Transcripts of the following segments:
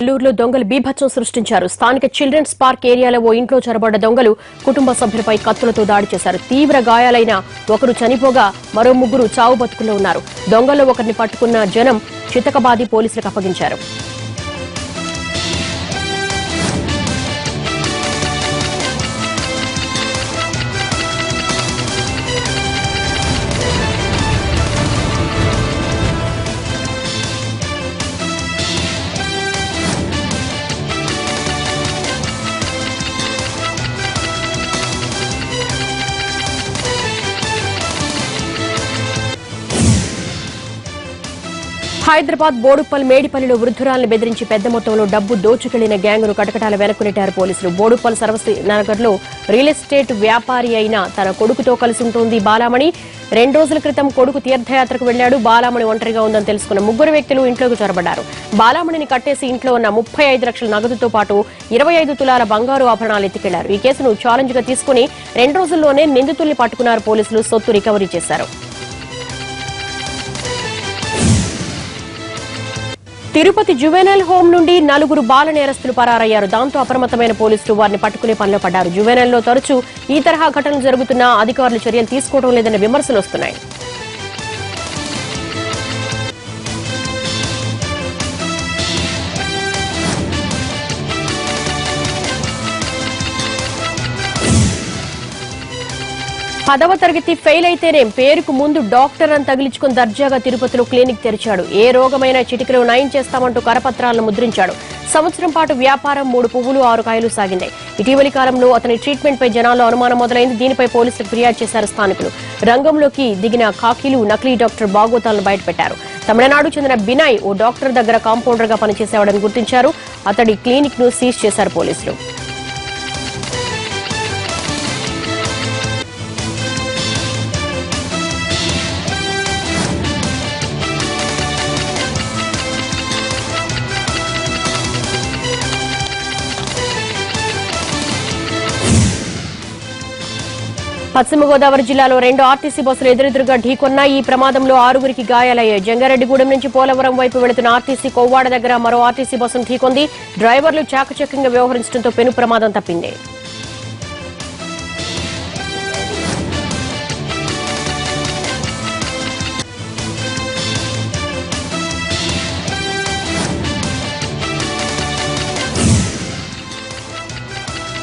నెల్లూరులో దొంగలు బీభత్సం సృష్టించారు. స్థానిక చిల్డ్రన్స్ పార్క్ ఏరియాలో ఓ ఇంట్లో చొరబడ్డ దొంగలు కుటుంబ సభ్యులపై కత్తులతో దాడి చేశారు. తీవ్ర గాయాలైన ఒకరు చనిపోగా మరో ముగ్గురు చావు బతుకుల్లో ఉన్నారు. దొంగల్లో ఒకరిని పట్టుకున్న జనం చితకబాది పోలీసులకు అప్పగించారు. హైదరాబాద్ బోడుప్పల్ మేడిపల్లిలో వృద్ధురాలను బెదిరించి పెద్ద మొత్తంలో డబ్బు దోచుకెళ్లిన గ్యాంగును కటకటాల వెనక్కు నెట్టారు పోలీసులు. బోడుప్పల్ సర్వశ్రీ నగర్లో రియల్ ఎస్టేట్ వ్యాపారి అయిన తన కొడుకుతో కలిసి ఉంటుంది బాలామణి. 2 రోజుల క్రితం కొడుకు తీర్థయాత్రకు వెళ్లాడు. బాలామణి ఒంటరిగా ఉందని తెలుసుకున్న ముగ్గురు వ్యక్తులు ఇంట్లోకి చొరబడ్డారు. బాలామణిని కట్టేసి ఇంట్లో ఉన్న 35 లక్షల నగదుతో పాటు 25 తులాల బంగారు ఆభరణాలు ఎత్తుకెళ్లారు. ఈ కేసును ఛాలెంజ్ గా తీసుకుని 2 రోజుల్లోనే నిందితుల్ని పట్టుకున్నారు పోలీసులు. సొత్తు రికవరీ చేశారు. తిరుపతి జువెనైల్ హోం నుండి 4 బాల నేరస్తులు పరారయ్యారు. దాంతో అప్రమత్తమైన పోలీసులు వారిని పట్టుకునే పనిలో పడ్డారు. జువెనైల్లో తరచూ ఈ తరహా ఘటనలు జరుగుతున్నా అధికారులు చర్యలు తీసుకోవడం లేదన్న విమర్శలు వస్తున్నాయి. పదవ తరగతి ఫెయిల్ అయితేనే పేరుకు ముందు డాక్టర్ అని తగిలించుకుని దర్జాగా తిరుపతిలో క్లినిక్ తెరిచాడు. ఏ రోగమైనా చిటికలో నయం చేస్తామంటూ కరపత్రాలను ముద్రించాడు. సంవత్సరం పాటు వ్యాపారం 3 పువ్వులు 6 కాయలు సాగింది. ఇటీవలి కాలంలో అతని ట్రీట్మెంట్ పై జనాల్లో అనుమానం మొదలైంది. దీనిపై పోలీసులకు ఫిర్యాదు చేశారు స్థానికులు. రంగంలోకి దిగిన ఖాకీలు నకిలీ డాక్టర్ బాగోతాలను బయటపెట్టారు. తమిళనాడు చెందిన బినాయ్ ఓ డాక్టర్ దగ్గర కాంపౌండర్ గా పనిచేసేవాడని గుర్తించారు. అతడి క్లినిక్ ను సీజ్ చేశారు పోలీసులు. పశ్చిమ గోదావరి జిల్లాలో 2 ఆర్టీసీ బస్సులు ఎదురెదురుగా ఢీకొన్నాయి. ఈ ప్రమాదంలో 6గురికి గాయాలయ్యాయి. జంగారెడ్డిగూడెం నుంచి పోలవరం వైపు వెళుతున్న ఆర్టీసీ కొవ్వాడ దగ్గర మరో ఆర్టీసీ బస్సును ఢీకొంది. డ్రైవర్లు చాకచక్యంగా వ్యవహరించడంతో పెను ప్రమాదం తప్పింది.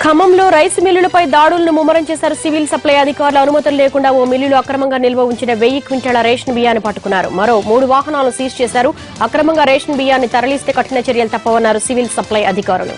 ఖమ్మంలో రైస్ మిల్లులపై దాడులను ముమ్మరం చేశారు సివిల్ సప్లై అధికారులు. అనుమతులు లేకుండా ఓ మిల్లులు అక్రమంగా నిల్వ ఉంచిన 1000 క్వింటాల రేషన్ బియ్యాన్ని పట్టుకున్నారు. మరో 3 వాహనాలను సీజ్ చేశారు. అక్రమంగా రేషన్ బియ్యాన్ని తరలిస్తే కఠిన చర్యలు తప్పవన్నారు సివిల్ సప్లై అధికారులు.